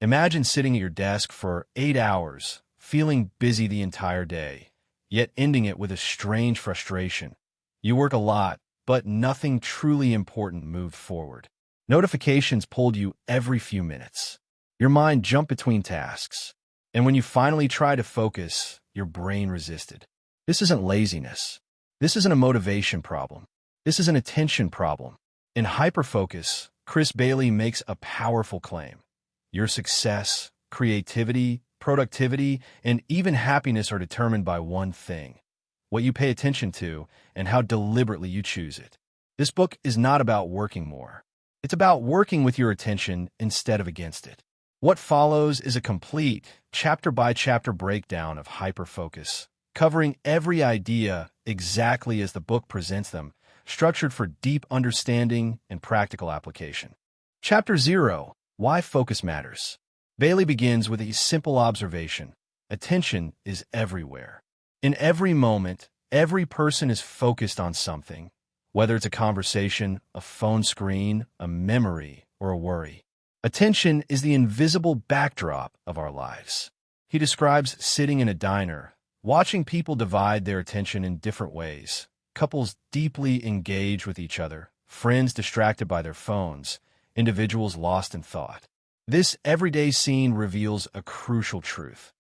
Imagine sitting at your desk for 8 hours, feeling busy the entire day, yet ending it with a strange frustration. You work a lot, but nothing truly important moved forward. Notifications pulled you every few minutes. Your mind jumped between tasks. And when you finally tried to focus, your brain resisted. This isn't laziness. This isn't a motivation problem. This is an attention problem. In Hyperfocus, Chris Bailey makes a powerful claim. Your success, creativity, productivity, and even happiness are determined by one thing: what you pay attention to and how deliberately you choose it. This book is not about working more. It's about working with your attention instead of against it. What follows is a complete, chapter-by-chapter breakdown of Hyperfocus, covering every idea exactly as the book presents them, structured for deep understanding and practical application. Chapter 0. Why Focus Matters. Bailey begins with a simple observation. Attention is everywhere. In every moment, every person is focused on something, whether it's a conversation, a phone screen, a memory, or a worry. Attention is the invisible backdrop of our lives. He describes sitting in a diner, watching people divide their attention in different ways, couples deeply engaged with each other, friends distracted by their phones, individuals lost in thought. This everyday scene reveals a crucial truth.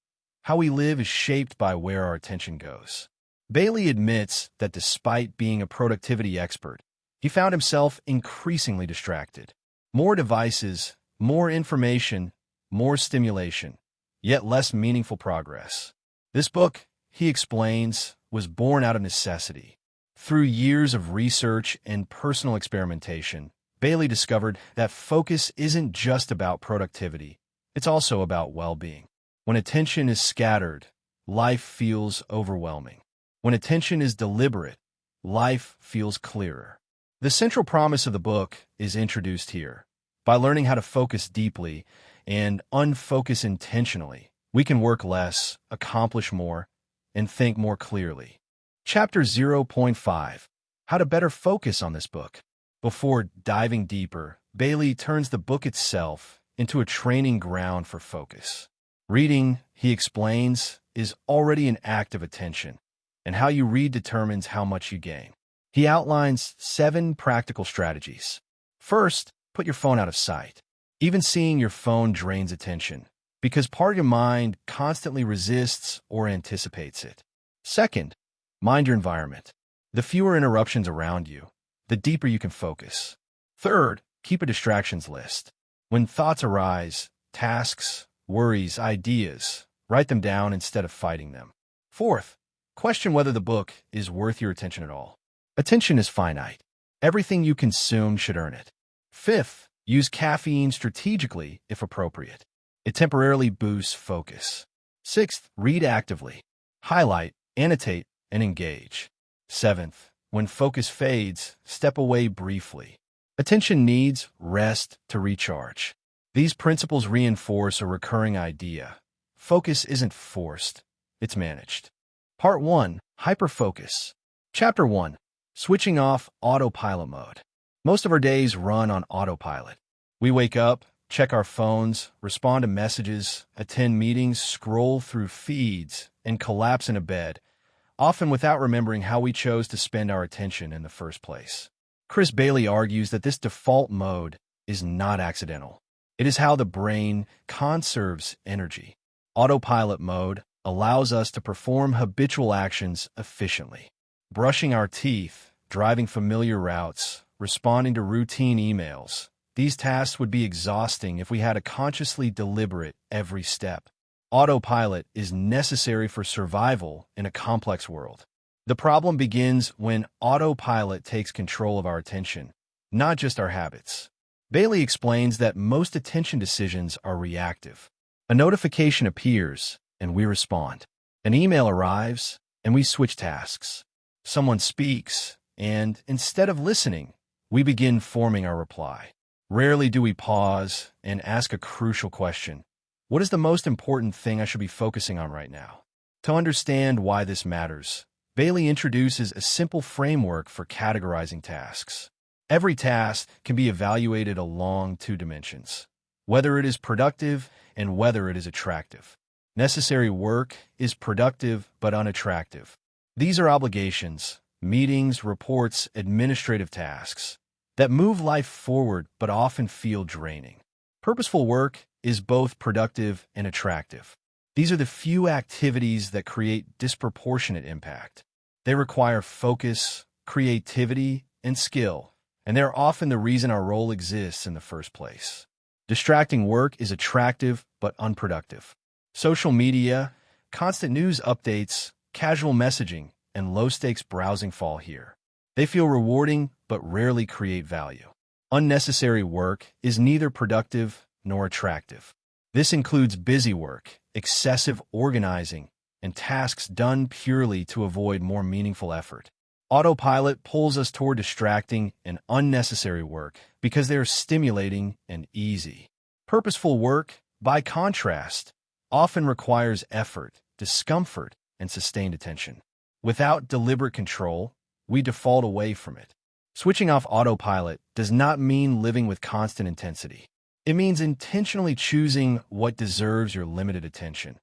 How we live is shaped by where our attention goes. Bailey admits that despite being a productivity expert, he found himself increasingly distracted. More devices, more information, more stimulation, yet less meaningful progress. This book, he explains, was born out of necessity. Through years of research and personal experimentation, Bailey discovered that focus isn't just about productivity, it's also about well-being. When attention is scattered, life feels overwhelming. When attention is deliberate, life feels clearer. The central promise of the book is introduced here. By learning how to focus deeply and unfocus intentionally, we can work less, accomplish more, and think more clearly. Chapter 0.5. How to better focus on this book. Before diving deeper, Bailey turns the book itself into a training ground for focus. Reading, he explains, is already an act of attention, and how you read determines how much you gain. He outlines 7 practical strategies. First, put your phone out of sight. Even seeing your phone drains attention, because part of your mind constantly resists or anticipates it. Second, mind your environment. The fewer interruptions around you, the deeper you can focus. Third, keep a distractions list. When thoughts arise, tasks, worries, ideas, write them down instead of fighting them. Fourth, question whether the book is worth your attention at all. Attention is finite. Everything you consume should earn it. Fifth, use caffeine strategically if appropriate. It temporarily boosts focus. Sixth, read actively. Highlight, annotate, and engage. Seventh, when focus fades, step away briefly. Attention needs rest to recharge. These principles reinforce a recurring idea. Focus isn't forced, it's managed. Part 1. Hyperfocus. Chapter 1. Switching off autopilot mode. Most of our days run on autopilot. We wake up, check our phones, respond to messages, attend meetings, scroll through feeds, and collapse in a bed, often without remembering how we chose to spend our attention in the first place. Chris Bailey argues that this default mode is not accidental. It is how the brain conserves energy. Autopilot mode allows us to perform habitual actions efficiently. Brushing our teeth, driving familiar routes, responding to routine emails. These tasks would be exhausting if we had to consciously deliberate every step. Autopilot is necessary for survival in a complex world. The problem begins when autopilot takes control of our attention, not just our habits. Bailey explains that most attention decisions are reactive. A notification appears, and we respond. An email arrives, and we switch tasks. Someone speaks, and instead of listening, we begin forming our reply. Rarely do we pause and ask a crucial question. What is the most important thing I should be focusing on right now? To understand why this matters, Bailey introduces a simple framework for categorizing tasks. Every task can be evaluated along 2 dimensions: whether it is productive and whether it is attractive. Necessary work is productive but unattractive. These are obligations, meetings, reports, administrative tasks that move life forward but often feel draining. Purposeful work is both productive and attractive. These are the few activities that create disproportionate impact. They require focus, creativity, and skill, and they are often the reason our role exists in the first place. Distracting work is attractive but unproductive. Social media, constant news updates, casual messaging, and low-stakes browsing fall here. They feel rewarding but rarely create value. Unnecessary work is neither productive nor attractive. This includes busy work, excessive organizing, and tasks done purely to avoid more meaningful effort. Autopilot pulls us toward distracting and unnecessary work because they are stimulating and easy. Purposeful work, by contrast, often requires effort, discomfort, and sustained attention. Without deliberate control, we default away from it. Switching off autopilot does not mean living with constant intensity. It means intentionally choosing what deserves your limited attention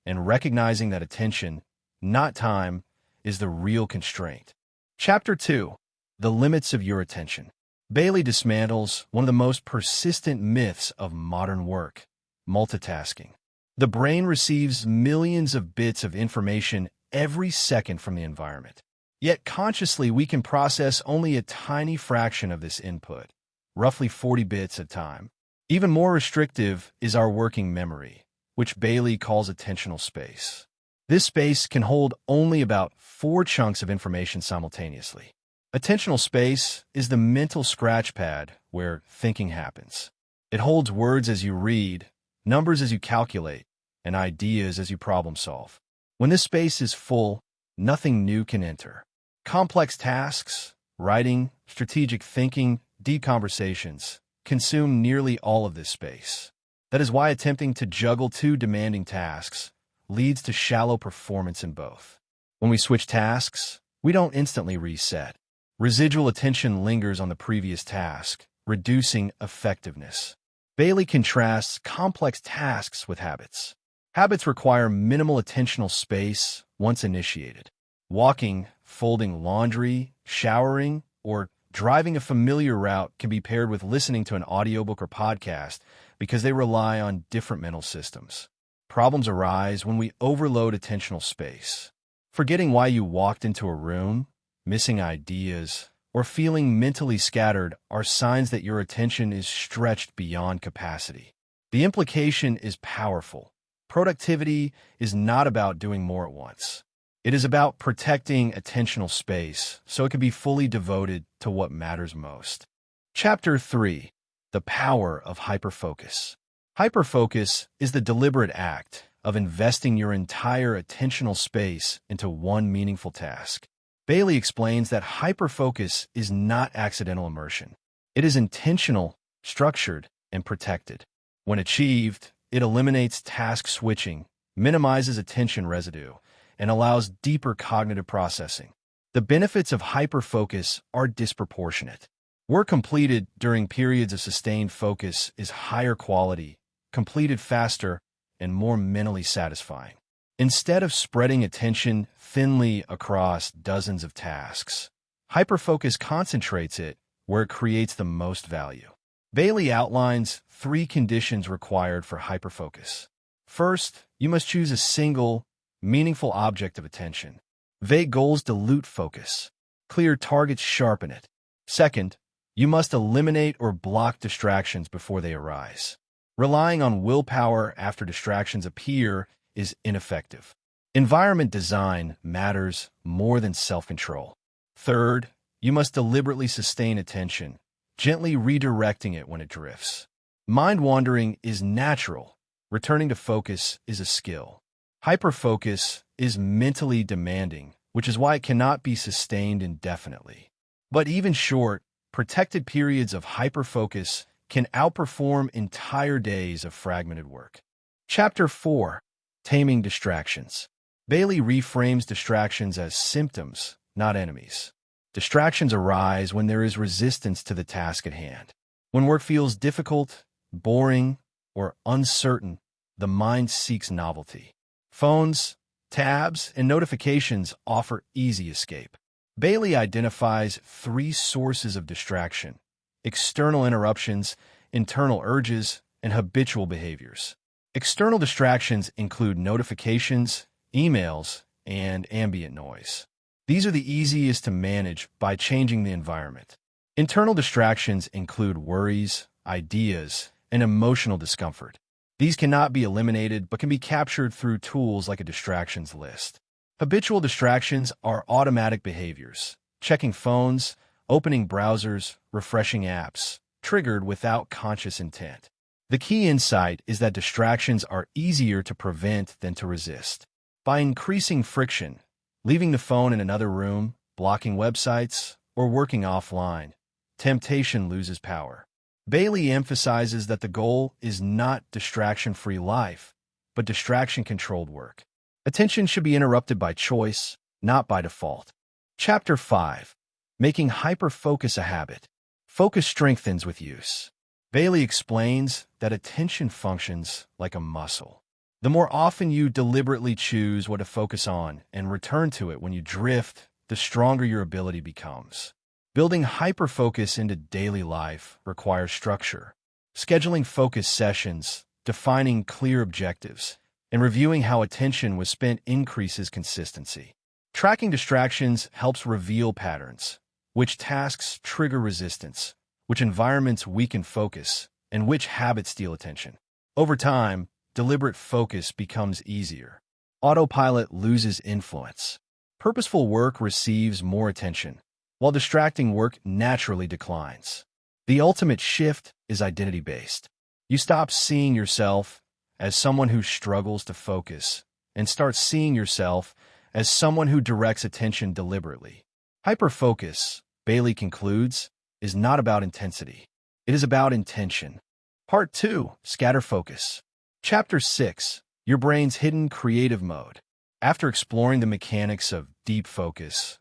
and recognizing that attention, not time, is the real constraint. Chapter 2. The Limits of Your Attention. Bailey dismantles one of the most persistent myths of modern work: multitasking. The brain receives millions of bits of information every second from the environment. Yet consciously, we can process only a tiny fraction of this input, roughly 40 bits at a time. Even more restrictive is our working memory, which Bailey calls attentional space. This space can hold only about 4 chunks of information simultaneously. Attentional space is the mental scratch pad where thinking happens. It holds words as you read, numbers as you calculate, and ideas as you problem solve. When this space is full, nothing new can enter. Complex tasks, writing, strategic thinking, deep conversations, consume nearly all of this space. That is why attempting to juggle 2 demanding tasks leads to shallow performance in both. When we switch tasks, we don't instantly reset. Residual attention lingers on the previous task, reducing effectiveness. Bailey contrasts complex tasks with habits. Habits require minimal attentional space once initiated. Walking, folding laundry, showering, or driving a familiar route can be paired with listening to an audiobook or podcast because they rely on different mental systems. Problems arise when we overload attentional space. Forgetting why you walked into a room, missing ideas, or feeling mentally scattered are signs that your attention is stretched beyond capacity. The implication is powerful. Productivity is not about doing more at once. It is about protecting attentional space so it can be fully devoted to what matters most. Chapter 3. The Power of Hyperfocus. Hyperfocus is the deliberate act of investing your entire attentional space into one meaningful task. Bailey explains that hyperfocus is not accidental immersion. It is intentional, structured, and protected. When achieved, it eliminates task switching, minimizes attention residue, and allows deeper cognitive processing. The benefits of hyperfocus are disproportionate. Work completed during periods of sustained focus is higher quality, completed faster, and more mentally satisfying. Instead of spreading attention thinly across dozens of tasks, hyperfocus concentrates it where it creates the most value. Bailey outlines 3 conditions required for hyperfocus. First, you must choose a single, meaningful object of attention. Vague goals dilute focus. Clear targets sharpen it. Second, you must eliminate or block distractions before they arise. Relying on willpower after distractions appear is ineffective. Environment design matters more than self-control. Third, you must deliberately sustain attention, gently redirecting it when it drifts. Mind wandering is natural. Returning to focus is a skill. Hyperfocus is mentally demanding, which is why it cannot be sustained indefinitely. But even short, protected periods of hyperfocus can outperform entire days of fragmented work. Chapter 4. Taming Distractions. Bailey reframes distractions as symptoms, not enemies. Distractions arise when there is resistance to the task at hand. When work feels difficult, boring, or uncertain, the mind seeks novelty. Phones, tabs, and notifications offer easy escape. Bailey identifies 3 sources of distraction: external interruptions, internal urges, and habitual behaviors. External distractions include notifications, emails, and ambient noise. These are the easiest to manage by changing the environment. Internal distractions include worries, ideas, and emotional discomfort. These cannot be eliminated but can be captured through tools like a distractions list. Habitual distractions are automatic behaviors: checking phones, opening browsers, refreshing apps, triggered without conscious intent. The key insight is that distractions are easier to prevent than to resist. By increasing friction, leaving the phone in another room, blocking websites, or working offline, temptation loses power. Bailey emphasizes that the goal is not distraction-free life, but distraction-controlled work. Attention should be interrupted by choice, not by default. Chapter 5. Making hyperfocus a habit. Focus strengthens with use. Bailey explains that attention functions like a muscle. The more often you deliberately choose what to focus on and return to it when you drift, the stronger your ability becomes. Building hyperfocus into daily life requires structure. Scheduling focus sessions, defining clear objectives, and reviewing how attention was spent increases consistency. Tracking distractions helps reveal patterns: which tasks trigger resistance, which environments weaken focus, and which habits steal attention. Over time, deliberate focus becomes easier. Autopilot loses influence. Purposeful work receives more attention, while distracting work naturally declines. The ultimate shift is identity-based. You stop seeing yourself as someone who struggles to focus and start seeing yourself as someone who directs attention deliberately. Hyperfocus, Bailey concludes, is not about intensity. It is about intention. Part 2. SCATTERFOCUS. Chapter 6. Your brain's hidden creative mode. After exploring the mechanics of deep focus,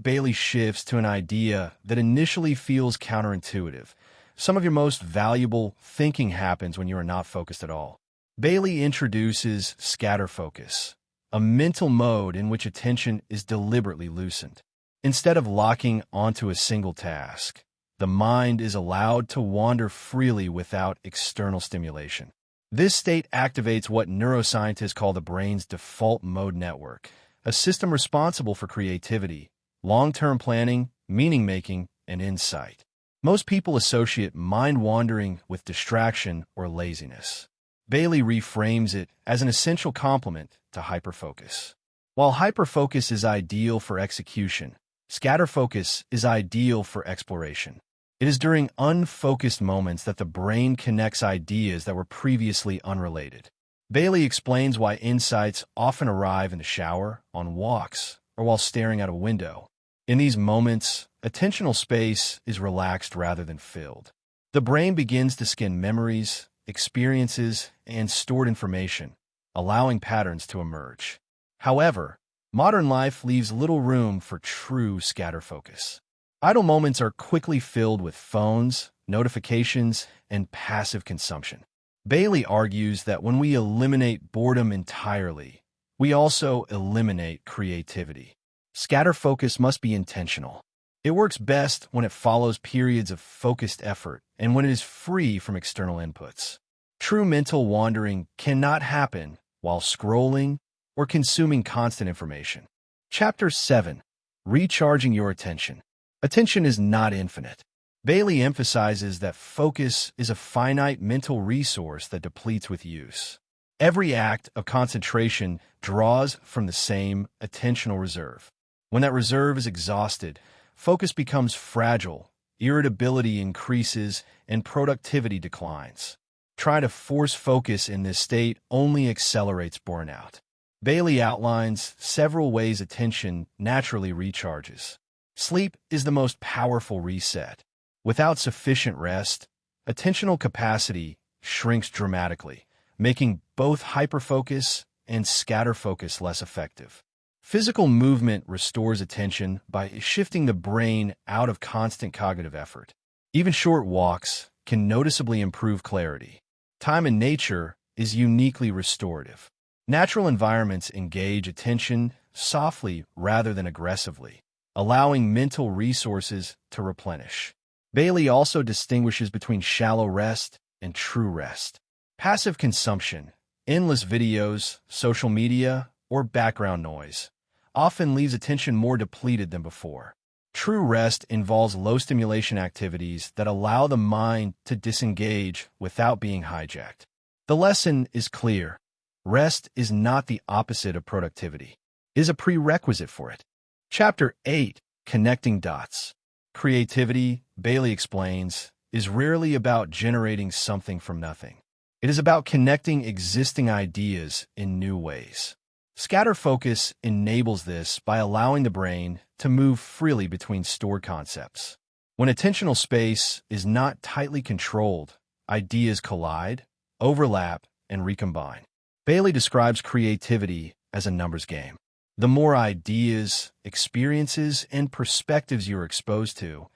Bailey shifts to an idea that initially feels counterintuitive. Some of your most valuable thinking happens when you are not focused at all. Bailey introduces SCATTERFOCUS, a mental mode in which attention is deliberately loosened. Instead of locking onto a single task, the mind is allowed to wander freely without external stimulation. This state activates what neuroscientists call the brain's default mode network, a system responsible for creativity, long-term planning, meaning-making, and insight. Most people associate mind-wandering with distraction or laziness. Bailey reframes it as an essential complement to hyperfocus. While hyperfocus is ideal for execution, scatterfocus is ideal for exploration. It is during unfocused moments that the brain connects ideas that were previously unrelated. Bailey explains why insights often arrive in the shower, on walks, or while staring out a window. In these moments, attentional space is relaxed rather than filled. The brain begins to scan memories, experiences, and stored information, allowing patterns to emerge. However, modern life leaves little room for true scatterfocus. Idle moments are quickly filled with phones, notifications, and passive consumption. Bailey argues that when we eliminate boredom entirely, we also eliminate creativity. Scatterfocus must be intentional. It works best when it follows periods of focused effort and when it is free from external inputs. True mental wandering cannot happen while scrolling or consuming constant information. Chapter 7. Recharging your attention. Attention is not infinite. Bailey emphasizes that focus is a finite mental resource that depletes with use. Every act of concentration draws from the same attentional reserve. When that reserve is exhausted, focus becomes fragile, irritability increases, and productivity declines. Trying to force focus in this state only accelerates burnout. Bailey outlines several ways attention naturally recharges. Sleep is the most powerful reset. Without sufficient rest, attentional capacity shrinks dramatically, making both hyperfocus and scatterfocus less effective. Physical movement restores attention by shifting the brain out of constant cognitive effort. Even short walks can noticeably improve clarity. Time in nature is uniquely restorative. Natural environments engage attention softly rather than aggressively, allowing mental resources to replenish. Bailey also distinguishes between shallow rest and true rest. Passive consumption, endless videos, social media, or background noise, often leaves attention more depleted than before. True rest involves low-stimulation activities that allow the mind to disengage without being hijacked. The lesson is clear. Rest is not the opposite of productivity. It is a prerequisite for it. Chapter 8, Connecting Dots. Creativity, Bailey explains, is rarely about generating something from nothing. It is about connecting existing ideas in new ways. SCATTERFOCUS enables this by allowing the brain to move freely between stored concepts. When attentional space is not tightly controlled, ideas collide, overlap, and recombine. Bailey describes creativity as a numbers game. The more ideas, experiences, and perspectives you are exposed to,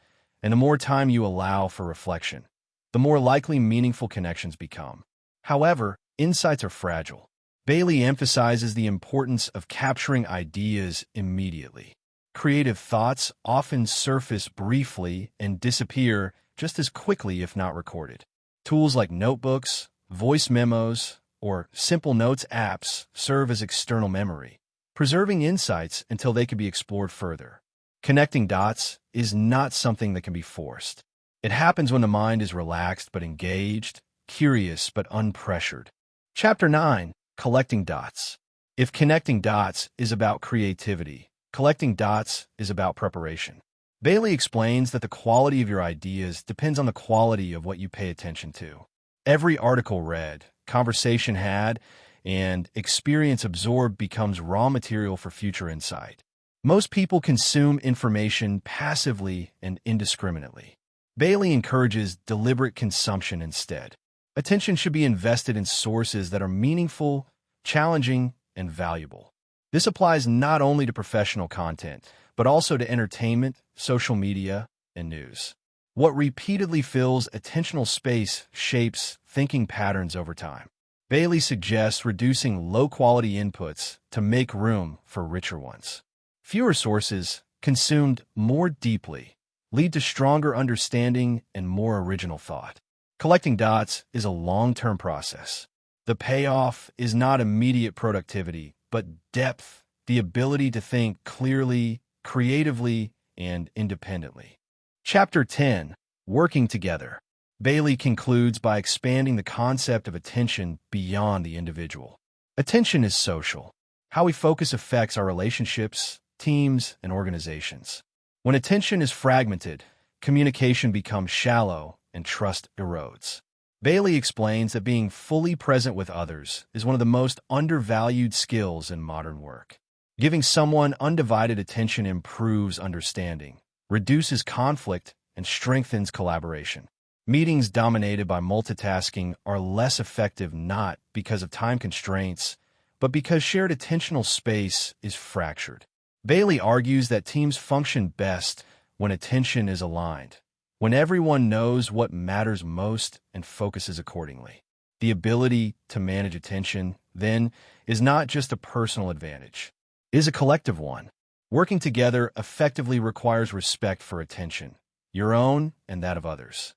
and the more time you allow for reflection, the more likely meaningful connections become. However, insights are fragile. Bailey emphasizes the importance of capturing ideas immediately. Creative thoughts often surface briefly and disappear just as quickly if not recorded. Tools like notebooks, voice memos, or simple notes apps serve as external memory, preserving insights until they can be explored further. Connecting dots is not something that can be forced. It happens when the mind is relaxed but engaged, curious but unpressured. Chapter 9, Collecting Dots. If connecting dots is about creativity, collecting dots is about preparation. Bailey explains that the quality of your ideas depends on the quality of what you pay attention to. Every article read, conversation had, and experience absorbed becomes raw material for future insight. Most people consume information passively and indiscriminately. Bailey encourages deliberate consumption instead. Attention should be invested in sources that are meaningful, challenging, and valuable. This applies not only to professional content, but also to entertainment, social media, and news. What repeatedly fills attentional space shapes thinking patterns over time. Bailey suggests reducing low-quality inputs to make room for richer ones. Fewer sources, consumed more deeply, lead to stronger understanding and more original thought. Collecting dots is a long-term process. The payoff is not immediate productivity, but depth, the ability to think clearly, creatively, and independently. Chapter 10, Working Together. Bailey concludes by expanding the concept of attention beyond the individual. Attention is social. How we focus affects our relationships, teams, and organizations. When attention is fragmented, communication becomes shallow and trust erodes. Bailey explains that being fully present with others is one of the most undervalued skills in modern work. Giving someone undivided attention improves understanding, reduces conflict, and strengthens collaboration. Meetings dominated by multitasking are less effective not because of time constraints, but because shared attentional space is fractured. Bailey argues that teams function best when attention is aligned, when everyone knows what matters most and focuses accordingly. The ability to manage attention, then, is not just a personal advantage. It is a collective one. Working together effectively requires respect for attention, your own and that of others.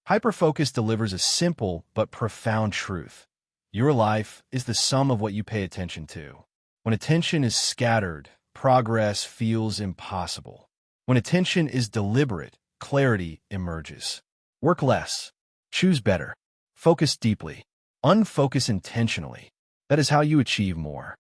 Hyperfocus delivers a simple but profound truth. Your life is the sum of what you pay attention to. When attention is scattered, progress feels impossible. When attention is deliberate, clarity emerges. Work less. Choose better. Focus deeply. Unfocus intentionally. That is how you achieve more.